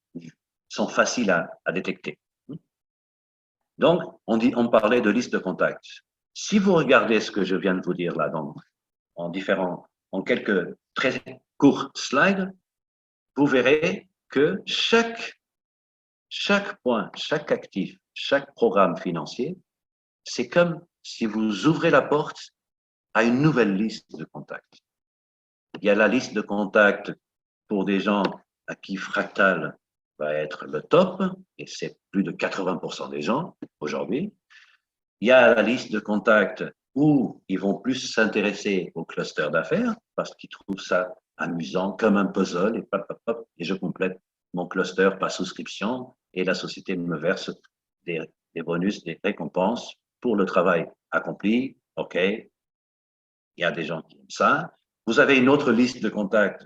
faciles à détecter. Donc, on parlait de liste de contacts. Si vous regardez ce que je viens de vous dire là, en quelques très courts slides, vous verrez que chaque point, chaque actif, chaque programme financier, c'est comme si vous ouvrez la porte à une nouvelle liste de contacts. Il y a la liste de contacts pour des gens à qui Fractal va être le top, et c'est plus de 80% des gens aujourd'hui. Il y a la liste de contacts où ils vont plus s'intéresser au cluster d'affaires parce qu'ils trouvent ça amusant comme un puzzle et je complète mon cluster par souscription et la société me verse des bonus, des récompenses pour le travail accompli. OK, il y a des gens qui aiment ça. Vous avez une autre liste de contacts,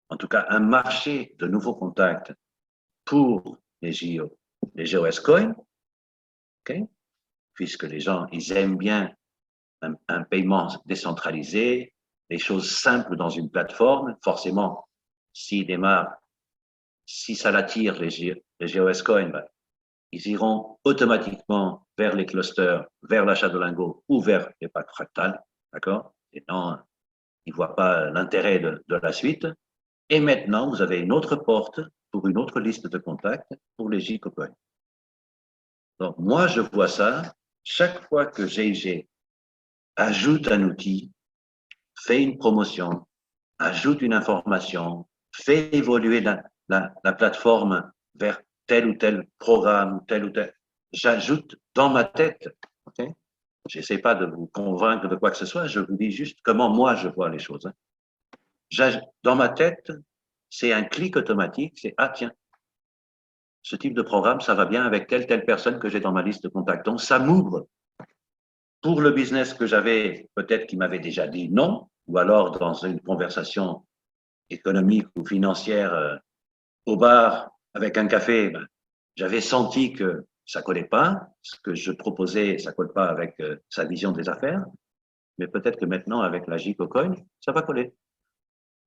en tout cas un marché de nouveaux contacts pour les GOS Coin. Okay? puisque les gens, ils aiment bien un paiement décentralisé, les choses simples dans une plateforme. Forcément, s'ils démarrent, si ça l'attire, les GOS Coins, ben, ils iront automatiquement vers les clusters, vers l'achat de lingots ou vers les packs fractales, d'accord? Et non, ils ne voient pas l'intérêt de la suite. Et maintenant, vous avez une autre porte pour une autre liste de contacts pour les JCocoins. Donc, moi, je vois ça, chaque fois que GIG ajoute un outil, fait une promotion, ajoute une information, fait évoluer la plateforme vers tel ou tel programme, tel ou tel. J'ajoute dans ma tête, ok? Je n'essaie pas de vous convaincre de quoi que ce soit, je vous dis juste comment moi je vois les choses. Dans ma tête, c'est un clic automatique, c'est ah tiens, ce type de programme, ça va bien avec telle personne que j'ai dans ma liste de contacts. Donc ça m'ouvre pour le business que j'avais, peut-être qui m'avait déjà dit non, ou alors dans une conversation économique ou financière au bar avec un café, ben, j'avais senti que ça collait pas, ce que je proposais, ça colle pas avec sa vision des affaires, mais peut-être que maintenant avec la JCocoin, ça va coller.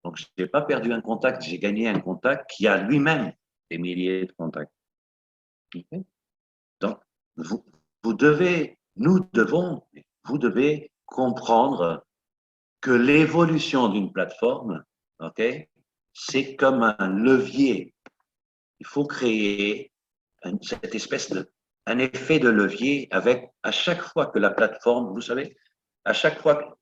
Donc, je n'ai pas perdu un contact, j'ai gagné un contact qui a lui-même des milliers de contacts. Okay. Donc, vous devez, nous devons, vous devez comprendre que l'évolution d'une plateforme, ok, c'est comme un levier. Il faut créer cette espèce de, un effet de levier avec, à chaque fois que la plateforme, vous savez, à chaque fois que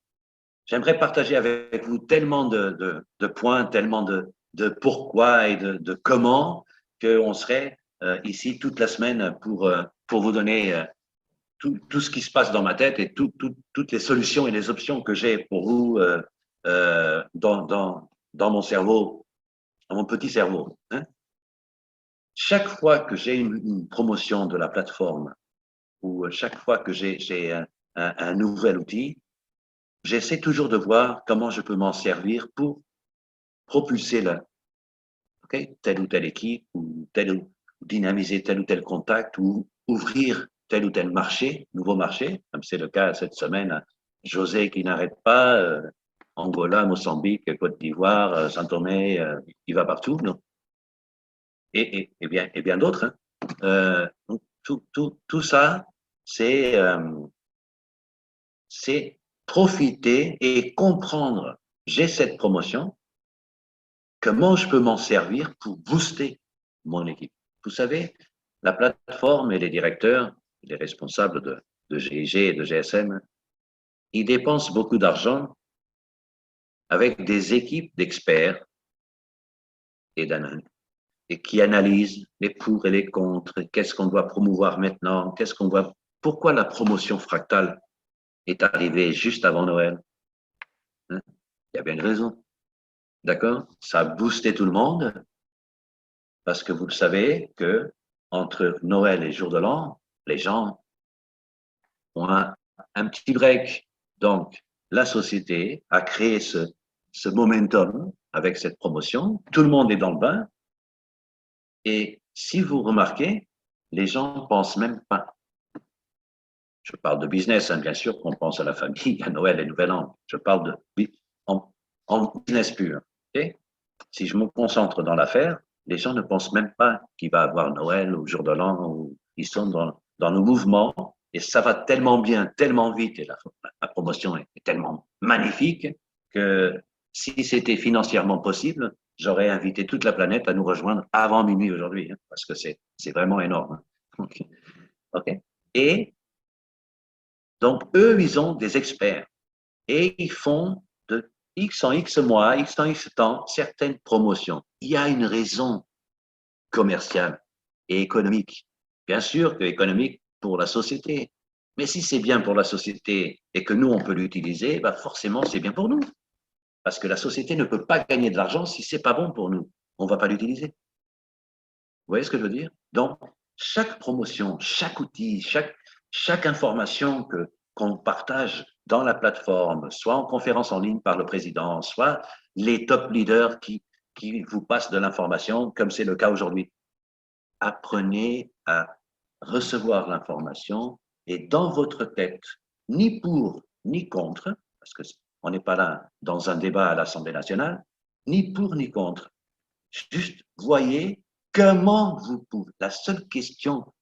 j'aimerais partager avec vous tellement de points, tellement de pourquoi et de comment, qu'on serait ici toute la semaine pour vous donner tout ce qui se passe dans ma tête et toutes les solutions et les options que j'ai pour vous dans mon cerveau, dans mon petit cerveau. Hein. Chaque fois que j'ai une promotion de la plateforme ou chaque fois que j'ai un nouvel outil, j'essaie toujours de voir comment je peux m'en servir pour propulser telle ou telle équipe ou dynamiser tel ou tel contact ou ouvrir tel ou tel marché, nouveau marché, comme c'est le cas cette semaine. José qui n'arrête pas, Angola, Mozambique, Côte d'Ivoire, Saint-Thomé, il va partout, non? Et bien d'autres. Hein. Tout ça, c'est profiter et comprendre. J'ai cette promotion, comment je peux m'en servir pour booster mon équipe. Vous savez, la plateforme et les directeurs, les responsables de GIG et de GSM, ils dépensent beaucoup d'argent avec des équipes d'experts et qui analysent les pour et les contre, qu'est-ce qu'on doit promouvoir maintenant, pourquoi la promotion fractale est arrivée juste avant Noël. Hein? Il y a bien une raison. D'accord? Ça a boosté tout le monde parce que vous le savez que entre Noël et Jour de l'An, les gens ont un petit break. Donc, la société a créé ce momentum avec cette promotion. Tout le monde est dans le bain. Et si vous remarquez, les gens ne pensent même pas. Je parle de business, hein, bien sûr qu'on pense à la famille, à Noël et Nouvel An. Je parle en business pur. Okay? Si je me concentre dans l'affaire, les gens ne pensent même pas qu'il va avoir Noël ou jour de l'an, ou ils sont dans le mouvement et ça va tellement bien, tellement vite et la promotion est tellement magnifique que si c'était financièrement possible, j'aurais invité toute la planète à nous rejoindre avant minuit aujourd'hui, hein, parce que c'est vraiment énorme. Okay. Okay. Et donc, eux, ils ont des experts et ils font de X en X mois, X en X temps, certaines promotions. Il y a une raison commerciale et économique. Bien sûr que économique pour la société. Mais si c'est bien pour la société et que nous, on peut l'utiliser, bah forcément, c'est bien pour nous. Parce que la société ne peut pas gagner de l'argent si c'est pas bon pour nous. On ne va pas l'utiliser. Vous voyez ce que je veux dire? Donc, chaque promotion, chaque outil, chaque information qu'on partage dans la plateforme, soit en conférence en ligne par le président, soit les top leaders qui vous passent de l'information, comme c'est le cas aujourd'hui. Apprenez à recevoir l'information Et dans votre tête, ni pour ni contre, parce qu'on n'est pas là dans un débat à l'Assemblée nationale, ni pour ni contre. Juste voyez comment vous pouvez. La seule question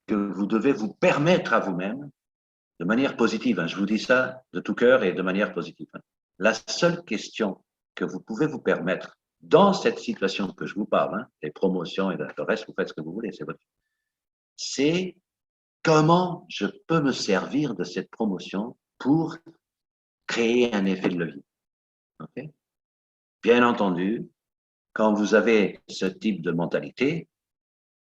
que vous devez vous permettre à vous-même, de manière positive, hein, je vous dis ça de tout cœur et de manière positive, hein, la seule question que vous pouvez vous permettre dans cette situation que je vous parle, hein, les promotions et le reste, vous faites ce que vous voulez, c'est comment je peux me servir de cette promotion pour créer un effet de levier. Okay? Bien entendu, quand vous avez ce type de mentalité,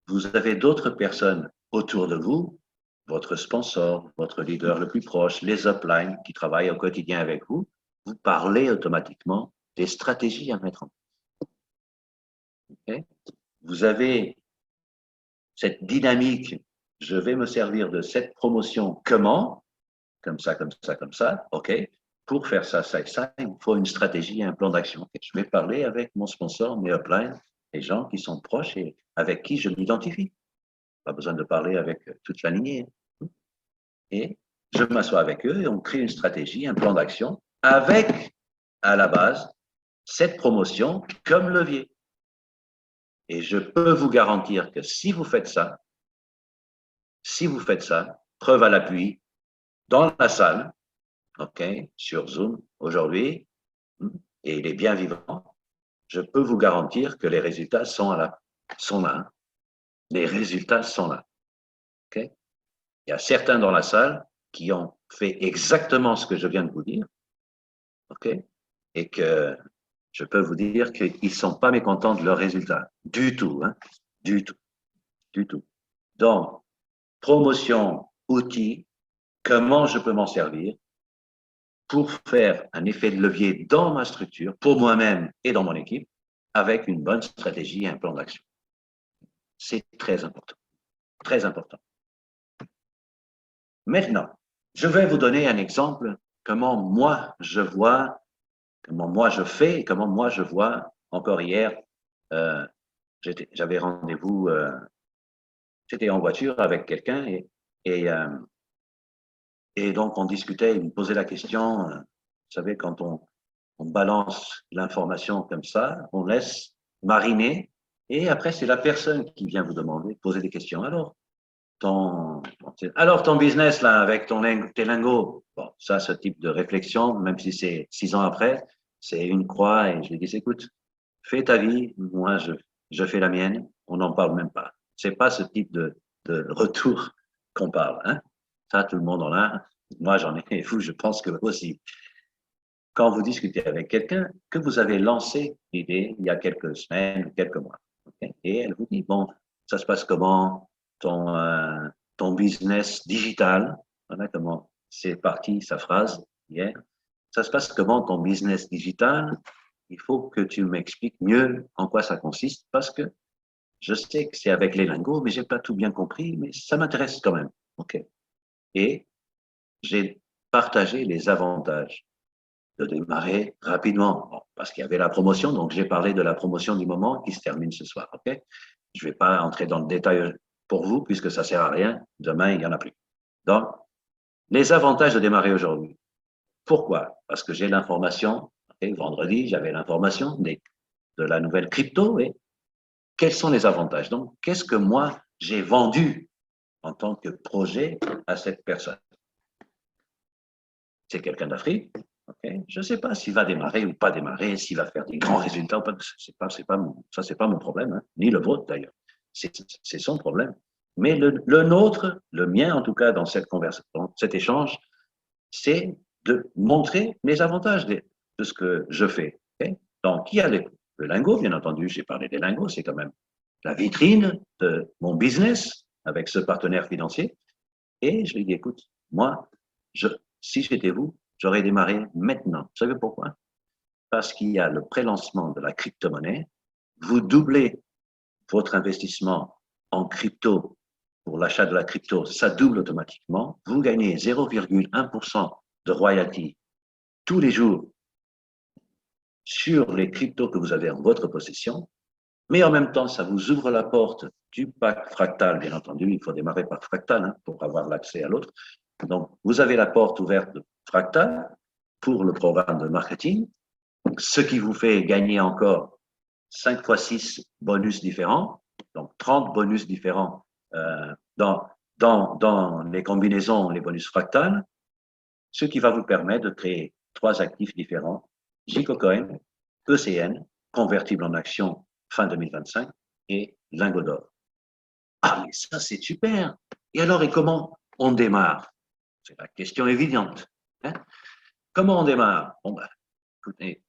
vous avez d'autres personnes autour de vous, votre sponsor, votre leader le plus proche, les uplines qui travaillent au quotidien avec vous, vous parlez automatiquement des stratégies à mettre en place. Okay? Vous avez cette dynamique, je vais me servir de cette promotion comment, comme ça, comme ça, comme ça, ok. Pour faire ça, ça et ça, il faut une stratégie et un plan d'action. Okay? Je vais parler avec mon sponsor, mes uplines, les gens qui sont proches et avec qui je m'identifie. Pas besoin de parler avec toute la lignée. Et je m'assois avec eux et on crée une stratégie, un plan d'action avec, à la base, cette promotion comme levier. Et je peux vous garantir que si vous faites ça, preuve à l'appui, dans la salle, ok, sur Zoom aujourd'hui, et il est bien vivant, je peux vous garantir que les résultats sont là. Les résultats sont là. Okay? Il y a certains dans la salle qui ont fait exactement ce que je viens de vous dire, ok, et que je peux vous dire qu'ils ne sont pas mécontents de leurs résultats. Du tout, hein, du tout, du tout. Donc, promotion, outils, comment je peux m'en servir pour faire un effet de levier dans ma structure, pour moi-même et dans mon équipe, avec une bonne stratégie et un plan d'action. C'est très important. Très important. Maintenant, je vais vous donner un exemple comment moi je vois, comment moi je fais et comment moi je vois. Encore hier, j'avais rendez-vous, j'étais en voiture avec quelqu'un et donc on discutait, il me posait la question, vous savez, quand on balance l'information comme ça, on laisse mariner et après c'est la personne qui vient vous demander, poser des questions. Alors ton business là avec tes lingots, bon, ça, ce type de réflexion, même si c'est 6 ans après, c'est une croix et je lui dis, écoute, fais ta vie, moi je fais la mienne, on n'en parle même pas. C'est pas ce type de retour qu'on parle, hein. Ça, tout le monde en a. Moi, j'en ai, et vous, je pense que vous aussi. Quand vous discutez avec quelqu'un, que vous avez lancé l'idée il y a quelques semaines, quelques mois, okay? Et elle vous dit, bon, ça se passe comment ton business digital, voilà comment c'est parti sa phrase hier, ça se passe comment ton business digital, il faut que tu m'expliques mieux en quoi ça consiste, parce que je sais que c'est avec les lingots, mais j'ai pas tout bien compris, mais ça m'intéresse quand même. OK. Et j'ai partagé les avantages de démarrer rapidement, bon, parce qu'il y avait la promotion, donc j'ai parlé de la promotion du moment qui se termine ce soir. OK. Je ne vais pas entrer dans le détail pour vous, puisque ça ne sert à rien. Demain, il n'y en a plus. Donc, les avantages de démarrer aujourd'hui. Pourquoi? Parce que j'ai l'information. Okay, vendredi, j'avais l'information de la nouvelle crypto. Et quels sont les avantages? Donc, qu'est-ce que moi, j'ai vendu en tant que projet à cette personne? C'est quelqu'un d'Afrique. Okay. Je ne sais pas s'il va démarrer ou pas démarrer, s'il va faire des grands résultats ou pas. Ça, c'est pas mon problème, hein, ni le vôtre d'ailleurs. C'est son problème. Mais le nôtre, le mien en tout cas, dans cette conversation, cet échange, c'est de montrer les avantages de ce que je fais. Okay? Donc, il y a le lingot, bien entendu, j'ai parlé des lingots, c'est quand même la vitrine de mon business avec ce partenaire financier. Et je lui dis, écoute, moi, si j'étais vous, j'aurais démarré maintenant. Vous savez pourquoi? Parce qu'il y a le prélancement de la crypto-monnaie. Vous doublez votre investissement en crypto pour l'achat de la crypto, ça double automatiquement. Vous gagnez 0,1% de royalty tous les jours sur les cryptos que vous avez en votre possession. mais en même temps, ça vous ouvre la porte du pack fractal, bien entendu. Il faut démarrer par fractal hein, pour avoir l'accès à l'autre. Donc, vous avez la porte ouverte de fractal pour le programme de marketing, ce qui vous fait gagner encore 5 fois 6 bonus différents, donc 30 bonus différents dans les combinaisons, les bonus fractales, ce qui va vous permettre de créer 3 actifs différents, JCoCoin, ECN, convertible en action fin 2025, et lingot d'or. Ah, mais ça, c'est super. Et alors, et comment on démarre? C'est la question évidente. Hein? Comment on démarre? Bon, ben, écoutez,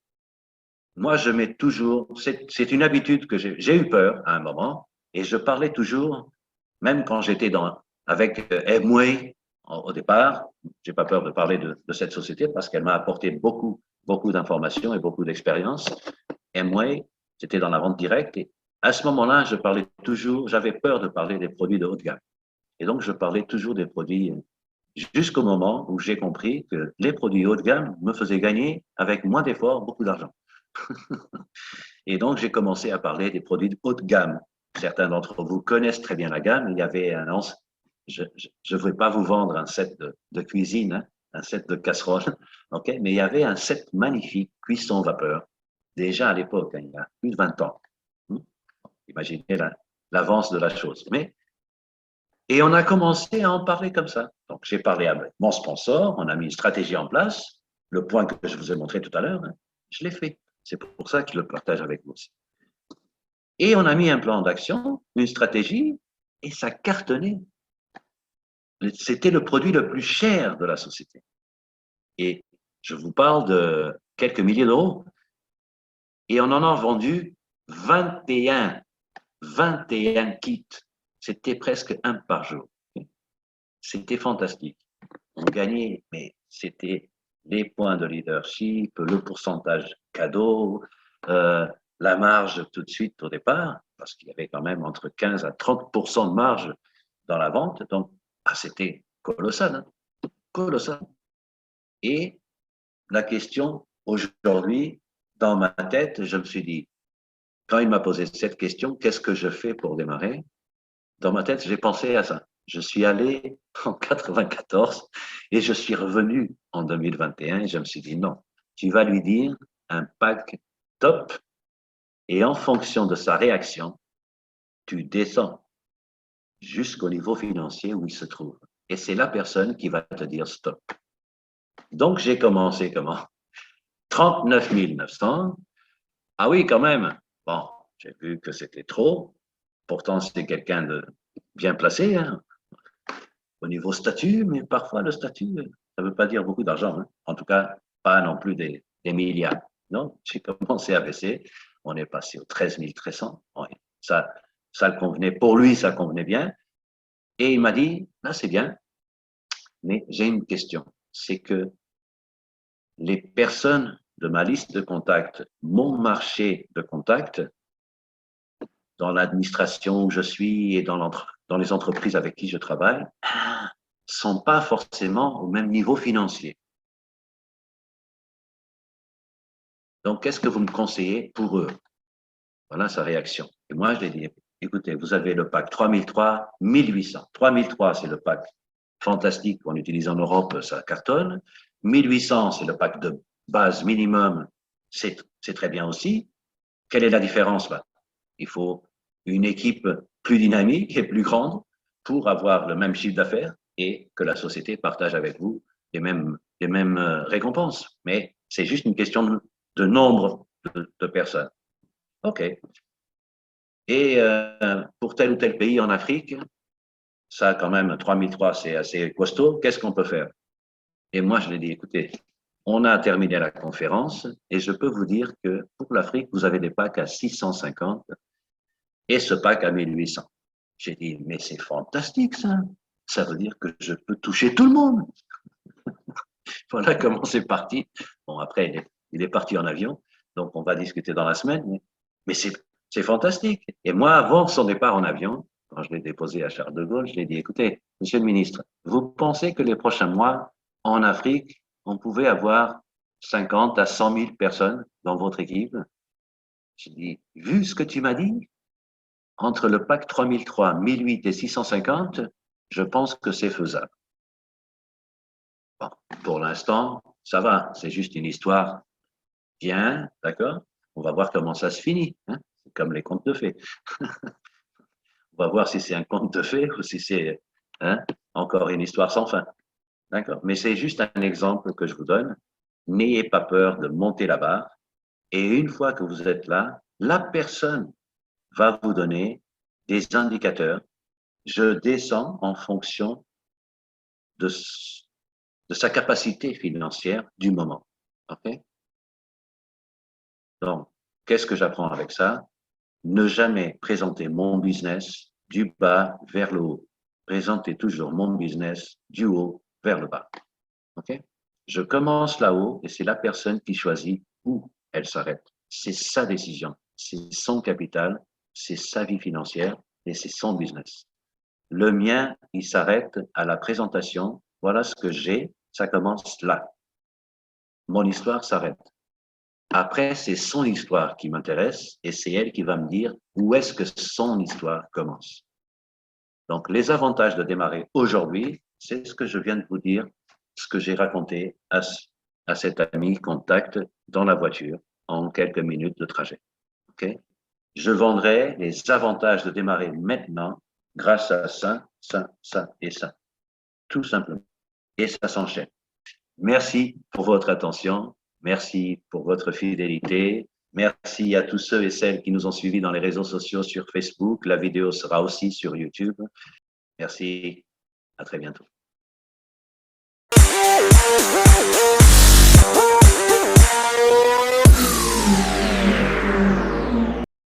moi, je mets toujours, c'est une habitude que j'ai eu peur à un moment, et je parlais toujours, même quand j'étais avec Amway au départ, j'ai pas peur de parler de cette société parce qu'elle m'a apporté beaucoup, beaucoup d'informations et beaucoup d'expérience. Amway, c'était dans la vente directe, et à ce moment-là, je parlais toujours, j'avais peur de parler des produits de haut de gamme. Et donc, je parlais toujours des produits jusqu'au moment où j'ai compris que les produits haut de gamme me faisaient gagner avec moins d'efforts beaucoup d'argent. Et donc, j'ai commencé à parler des produits de haute gamme. Certains d'entre vous connaissent très bien la gamme. Il y avait je ne veux pas vous vendre un set de cuisine, hein, un set de casseroles, okay, mais il y avait un set magnifique, cuisson vapeur, déjà à l'époque, hein, il y a plus de 20 ans. Imaginez l'avance de la chose. Et on a commencé à en parler comme ça. Donc, j'ai parlé avec mon sponsor, on a mis une stratégie en place, le point que je vous ai montré tout à l'heure, hein, je l'ai fait. C'est pour ça que je le partage avec vous aussi. Et on a mis un plan d'action, une stratégie, et ça cartonnait. C'était le produit le plus cher de la société. Et je vous parle de quelques milliers d'euros. Et on en a vendu 21 kits. C'était presque un par jour. C'était fantastique. On gagnait, mais c'était les points de leadership, le pourcentage cadeau, la marge tout de suite au départ, parce qu'il y avait quand même entre 15 à 30% de marge dans la vente. Donc, c'était colossal, hein, colossal. Et la question, aujourd'hui, dans ma tête, je me suis dit, quand il m'a posé cette question, qu'est-ce que je fais pour démarrer? Dans ma tête, j'ai pensé à ça. Je suis allé en 94 et je suis revenu en 2021 et je me suis dit non, tu vas lui dire un pack top et en fonction de sa réaction, tu descends jusqu'au niveau financier où il se trouve. Et c'est la personne qui va te dire stop. Donc, j'ai commencé comment? 39 900. Ah oui, quand même. Bon, j'ai vu que c'était trop. Pourtant, c'était quelqu'un de bien placé, hein, au niveau statut, mais parfois le statut, ça ne veut pas dire beaucoup d'argent. Hein. En tout cas, pas non plus des milliards. Non, j'ai commencé à baisser. On est passé au 13 300. Oui, ça le convenait. Pour lui, ça convenait bien. Et il m'a dit, là, c'est bien, mais j'ai une question. C'est que les personnes de ma liste de contacts, mon marché de contacts, dans l'administration où je suis et dans les entreprises avec qui je travaille, sont pas forcément au même niveau financier. Donc, qu'est-ce que vous me conseillez pour eux? Voilà sa réaction. Et moi, je lui ai dit, écoutez, vous avez le pack 3003, 1800. 3003, c'est le pack fantastique qu'on utilise en Europe, ça cartonne. 1800, c'est le pack de base minimum, c'est très bien aussi. Quelle est la différence là? Il faut une équipe plus dynamique et plus grande pour avoir le même chiffre d'affaires et que la société partage avec vous les mêmes récompenses. Mais c'est juste une question de nombre de personnes. OK. Et pour tel ou tel pays en Afrique, ça quand même, 3003, c'est assez costaud. Qu'est-ce qu'on peut faire? Et moi, je lui ai dit, écoutez, on a terminé la conférence et je peux vous dire que pour l'Afrique, vous avez des packs à 650 et ce pack à 1800. J'ai dit, mais c'est fantastique ça. Ça veut dire que je peux toucher tout le monde. Voilà comment c'est parti. Bon, après, il est parti en avion, donc on va discuter dans la semaine, mais c'est fantastique. Et moi, avant son départ en avion, quand je l'ai déposé à Charles de Gaulle, je lui ai dit, écoutez, monsieur le ministre, vous pensez que les prochains mois, en Afrique, on pouvait avoir 50 à 100 000 personnes dans votre équipe? J'ai dit, vu ce que tu m'as dit, entre le PAC 3003, 1008 et 650, je pense que c'est faisable. Bon, pour l'instant, ça va, c'est juste une histoire bien, d'accord? On va voir comment ça se finit. Hein? C'est comme les contes de fées. On va voir si c'est un conte de fées ou si c'est encore une histoire sans fin. D'accord? Mais c'est juste un exemple que je vous donne. N'ayez pas peur de monter la barre. Et une fois que vous êtes là, la personne va vous donner des indicateurs. Je descends en fonction de sa capacité financière du moment. OK? Donc, qu'est-ce que j'apprends avec ça? Ne jamais présenter mon business du bas vers le haut. Présentez toujours mon business du haut vers le bas. OK? Je commence là-haut et c'est la personne qui choisit où elle s'arrête. C'est sa décision, c'est son capital, c'est sa vie financière et c'est son business. Le mien, il s'arrête à la présentation. Voilà ce que j'ai, ça commence là. Mon histoire s'arrête. Après, c'est son histoire qui m'intéresse et c'est elle qui va me dire où est-ce que son histoire commence. Donc, les avantages de démarrer aujourd'hui, c'est ce que je viens de vous dire, ce que j'ai raconté à cet ami contact dans la voiture en quelques minutes de trajet. Okay? Je vendrai les avantages de démarrer maintenant grâce à ça, ça, ça et ça. Tout simplement. Et ça s'enchaîne. Merci pour votre attention. Merci pour votre fidélité. Merci à tous ceux et celles qui nous ont suivis dans les réseaux sociaux sur Facebook. La vidéo sera aussi sur YouTube. Merci. À très bientôt.